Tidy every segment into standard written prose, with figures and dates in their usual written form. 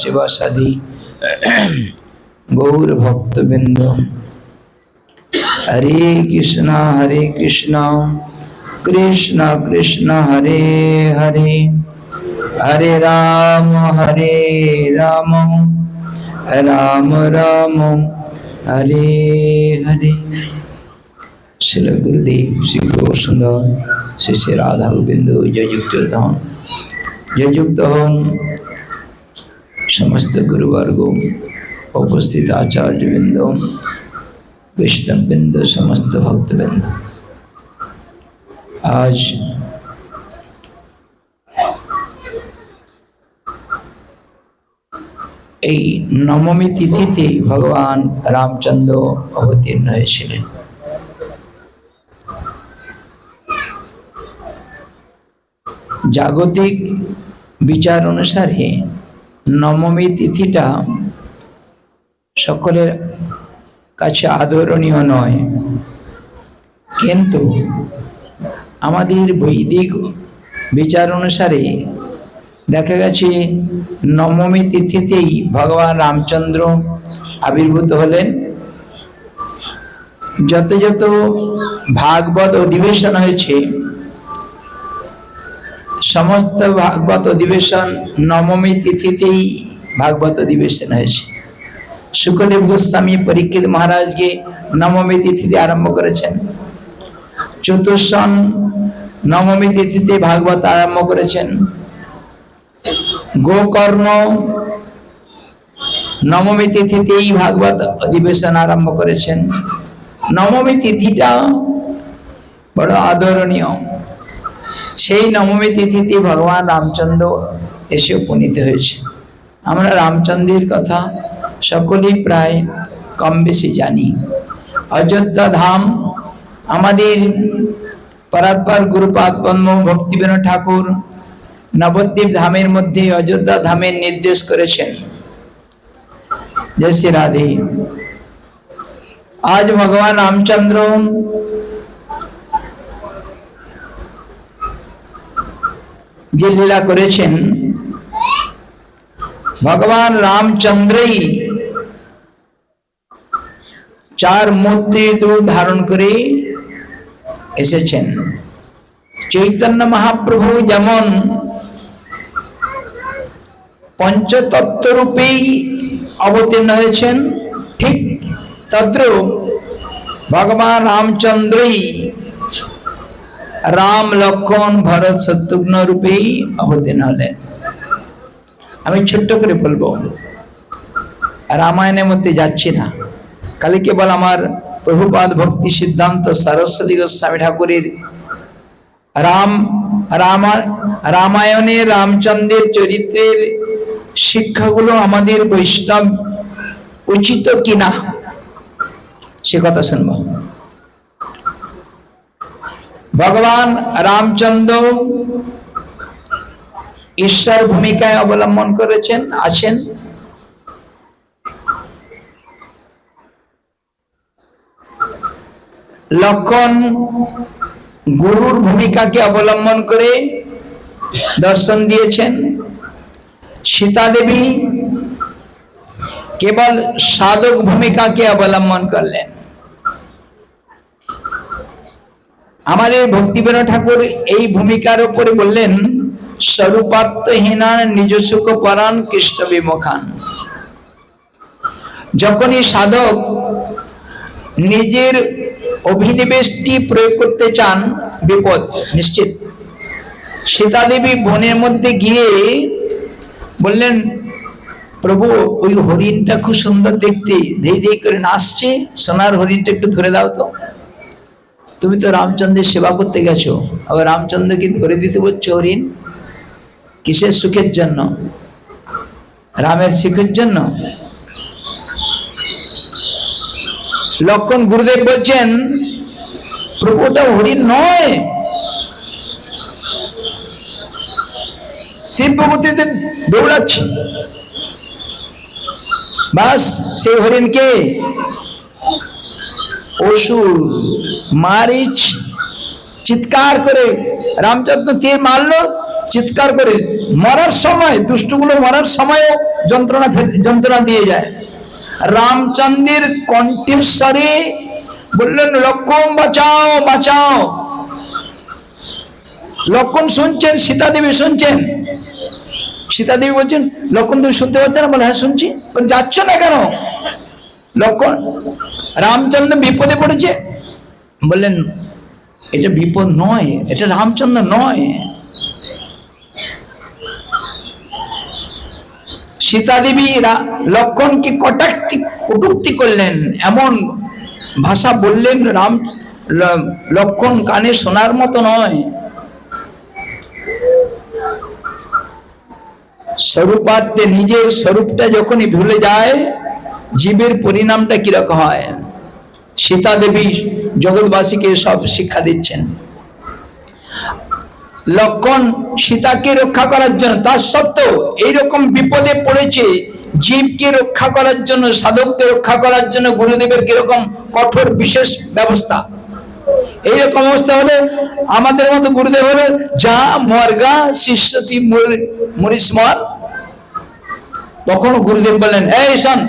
शिवासादि गौर भक्तबिंद हरे कृष्णा कृष्ण कृष्ण हरे हरे हरे राम राम राम हरे हरे। श्री गुरुदेव श्री गौर सुंदर श्री श्री राधा गोविंद जययुक्त हन जययुक्त हन समस्त गुरुवर्ग उपस्थित आचार्य बिंद वैष्णव बिंद समस्त भक्त बिंद। आज এই নবমী তিথিতে ভগবান রামচন্দ্র অবতীর্ণ হয়েছিলেন। জাগতিক বিচার অনুসারে নবমী তিথিটা সকলের কাছে আদরণীয় নয়, কিন্তু আমাদের বৈদিক বিচার অনুসারে দেখা গেছে নবমী তিথিতেই ভগবান রামচন্দ্র আবির্ভূত হলেন। যত যত ভাগবত অধিবেশন হয়েছে সমস্ত ভাগবত অধিবেশন নবমী তিথিতেই ভাগবত অধিবেশন হয়েছে। শুকদেব গোস্বামী পরীক্ষিত মহারাজকে নবমী তিথিতে আরম্ভ করেছেন। চতুর্শন নবমী তিথিতে ভাগবত আরম্ভ করেছেন। গোকর্ণ নবমী তিথিতেই ভাগবত অধিবেশন আরম্ভ করেছেন। নবমী তিথিটা বড় আদরণীয়। সেই নবমী তিথিতে ভগবান রামচন্দ্র এসে উপনীত হয়েছে। আমরা রামচন্দ্রের কথা সকলেই প্রায় কম বেশি জানি। অযোধ্যা ধাম আমাদের পরাৎপর গুরুপাদ পদ্ম ভক্তিবিনোদ ঠাকুর নবদ্বীপ ধামের মধ্যে অযোধ্যা ধামের নির্দেশ করেছেন। জয় শ্রী রাধে। আজ ভগবান রামচন্দ্র যে লীলা করেছেন, ভগবান রামচন্দ্রই চার মূর্তি রূপ ধারণ করে এসেছেন। চৈতন্য মহাপ্রভু যেমন পঞ্চতত্ত্ব রূপেই অবতীর্ণ হয়েছেন, ঠিক তদ্রূপ ভগবান রামচন্দ্রই রাম লক্ষণ ভরত শত্রুঘ্ন রূপেই অবতীর্ণ হলেন। আমি ছোট্ট করে বলবো, রামায়ণের মধ্যে যাচ্ছি না, খালি কেবল আমার প্রভুপাদ ভক্তি সিদ্ধান্ত সরস্বতী গোস্বামী ঠাকুরের রামায়ণে রামচন্দ্রের চরিত্রের শিক্ষাগুলো আমাদের বৈষ্ণব উচিত কিনা সে কথা শুনবো। ভগবান রামচন্দ্র ঈশ্বর ভূমিকায় অবলম্বন করেছেন আছেন। লক্ষণ গুরুর ভূমিকাকে অবলম্বন করে দর্শন দিয়েছেন। সীতা দেবী কেবল সাধক ভূমিকাকে অবলম্বন করলেন। আমাদের ভক্তিবিনোদ ঠাকুর এই ভূমিকার উপরে বললেন, স্বরূপার্থহীনান নিজ সুখ পরাণ কৃষ্ণ বিমুখান। যখনই সাধক নিজের অভিনিবেশটি প্রয়োগ করতে চান, বিপদ নিশ্চিত। সীতা দেবী বনের মধ্যে গিয়ে বললেন, প্রভু ওই হরিণটা খুব সুন্দর দেখতে, ধেই ধেই করে নাচছে, সোনার হরিণটা একটু ধরে দাও তো। তুমি তো রামচন্দ্রের সেবা করতে গেছো, আবার রামচন্দ্রকে ধরে দিতে বলছো হরিণ? কিসের সুখের জন্য? রামের সুখের জন্য? লক্ষণ গুরুদেব বলছেন, প্রভু ওটা হরিণ নয়, তীব্রগতিতে দৌড়াচ্ছে। বাস সেই হরিণকে অসুর মারিচ চিৎকার করে রামচন্দ্র তীর মারলো, চিৎকার করে, মরার সময় দুষ্টগুলো মরার সময়ও যন্ত্রণা দিয়ে যায়। রামচন্দ্রের কণ্ঠস্বরে বললেন, লক্ষ্মণ বাঁচাও বাঁচাও। লক্ষ্মণ শুনছেন, সীতা দেবী শুনছেন। সীতা দেবী বলছেন, লক্ষ্মণ তুমি শুনতে পাচ্ছ না? বলে, হ্যাঁ শুনছি। যাচ্ছ না কেন? লক্ষ্মণ, রামচন্দ্র বিপদে পড়েছে। বললেন, এটা বিপদ নয়, এটা রামচন্দ্র নয়। সীতা দেবী লক্ষ্মণকে কটূক্তি করলেন, এমন ভাষা বললেন লক্ষ্মণ কানে শোনার মতো নয়। স্বরূপার্থে নিজের স্বরূপটা যখনই ভুলে যায়, জীবের পরিণামটা কিরকম হয়। সীতা দেবী জগৎবাসীকে সব শিক্ষা দিচ্ছেন। লক্ষ্মণ সীতাকে রক্ষা করার জন্য, তার সত্ত্বেও এইরকম বিপদে পড়েছে, জীবকে রক্ষা করার জন্য, সাধককে রক্ষা করার জন্য গুরুদেবের কিরকম কঠোর বিশেষ ব্যবস্থা। এইরকম অবস্থা হলে আমাদের মতো গুরুদেব হলে, যা মরগা শিষ্যতি মরিস মর। তখন গুরুদেব বললেন, এই শোন,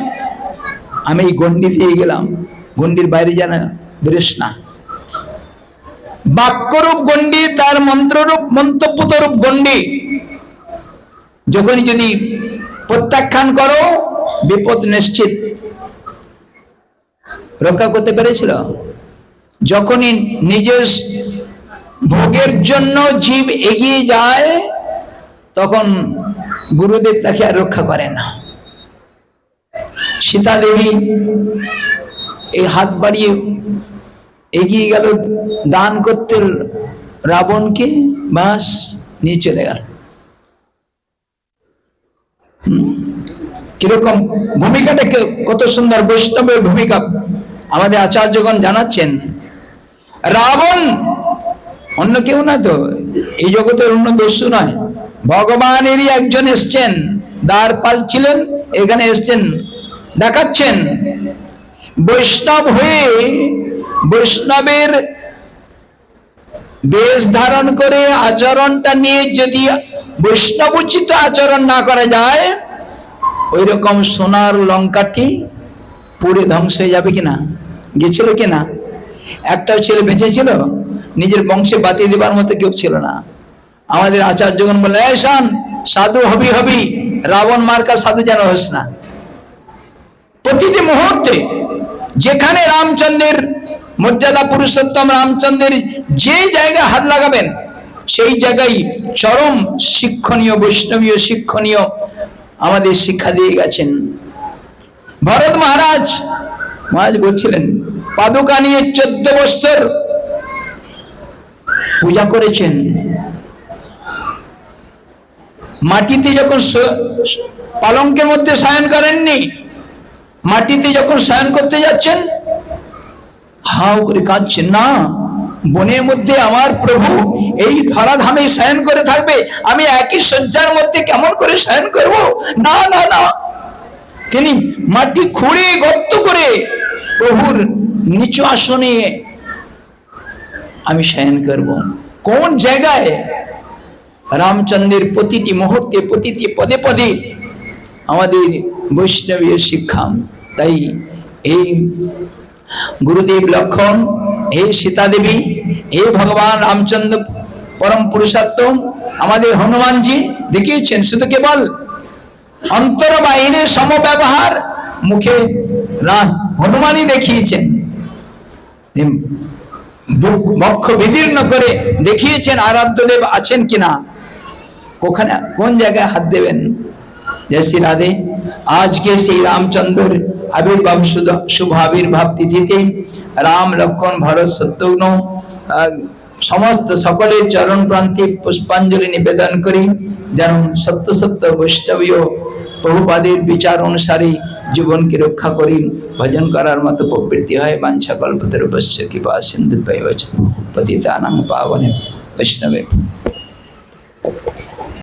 আমি এই গন্ডি দিয়ে গেলাম, গন্ডির বাইরে যেন বেরোস না। বাক্যরূপ গন্ডি, তার মন্ত্ররূপ মন্তব্যরূপ গন্ডি যখনই যদি প্রত্যাখ্যান করো, বিপদ নিশ্চিত। রক্ষা করতে পেরেছিল? যখনই নিজের ভোগের জন্য জীব এগিয়ে যায়, তখন গুরুদেব তাকে আর রক্ষা করে না। সীতা দেবী এই হাত বাড়িয়ে এগিয়ে গেল দান করতে রাবণকে, বাস নিয়ে চলে গেল। কিরকম ভূমিকাটা, কত সুন্দর বৈষ্ণবের ভূমিকা আমাদের আচার্যগণ জানাচ্ছেন। রাবণ অন্য কেউ না তো, এই জগতের অন্য দস্যু নয়, ভগবানেরই একজন এসছেন, দ্বারপাল ছিলেন, এখানে এসছেন, দেখাচ্ছেন বৈষ্ণব হয়ে, বৈষ্ণবের বেশ ধারণ করে আচরণটা নিয়ে যদি বৈষ্ণবোচিত আচরণ না করা যায়, ওই রকম সোনার লঙ্কাটি পুড়ে ধ্বংস হয়ে যাবে কিনা, গেছিল কিনা। একটাও ছেলে বেঁচে ছিল, নিজের বংশে বাতিয়ে দেবার মতো কেউ ছিল না। আমাদের আচার্যগণ বলে, এই শোন, সাধু হবি, রাবণ মার্কা সাধু যেন হোস না। প্রতিটি মুহূর্তে যেখানে রামচন্দ্রের মর্যাদা, পুরুষোত্তম রামচন্দ্রের যে জায়গায় হাত লাগাবেন, সেই জায়গায় চরম শিক্ষণীয়, বৈষ্ণবীয় শিক্ষণীয় আমাদের শিক্ষা দিয়ে গেছেন। ভরত মহারাজ বলছিলেন, পাদুকা নিয়ে 14 বছর পূজা করেছেন। মাটিতে যখন পালঙ্কের মধ্যে শয়ন করেননি, মাটিতে যখন শয়ন করতে যাচ্ছেন, হাউ করে কাঁদছেন, না, বনের মধ্যে আমার প্রভু এই ধরাধামে শয়ন করে থাকবে, আমি একই শয্যার মধ্যে কেমন করে শয়ন করব? না না না, তিনি মাটি খুঁড়ে গর্ত করে প্রভুর নিচু আসনে আমি শয়ন করব। কোন জায়গায়? রামচন্দ্রের প্রতিটি মুহূর্তে, প্রতিটি পদে পদে আমাদের বৈষ্ণবীয় শিক্ষা। তাই এই গুরুদেব লক্ষ্মণ, হে সীতা দেবী, হে ভগবান রামচন্দ্র পরম পুরুষোত্তম, আমাদের হনুমানজি দেখিয়েছেন শুধু কেবল অন্তর বাহিরে সমব্যবহার, মুখে হনুমানই দেখিয়েছেন, বক্ষ বিদীর্ণ করে দেখিয়েছেন আরাধ্য দেব আছেন কিনা, ওখানে কোন জায়গায় হাত দেবেন। জয় শ্রী রাধে। আজকে সেই রামচন্দ্রের আবির্ভাব, শুভ আবির্ভাব তিথিতে রাম, লক্ষ্মণ, ভরত, শত্রুঘ্ন সমস্ত সকলের চরণ প্রান্তে পুষ্পাঞ্জলি নিবেদন করি, যেন সত্য সত্য বৈষ্ণবীয় প্রভুপাদের বিচার অনুসারে জীবনকে রক্ষা করি, ভজন করার মতো প্রবৃত্তি হয়। বাঞ্ছা কল্পতরুভ্যশ্চ কৃপা সিন্ধুভ্যৈব চ পতিতানাং পাবনে বৈষ্ণবে।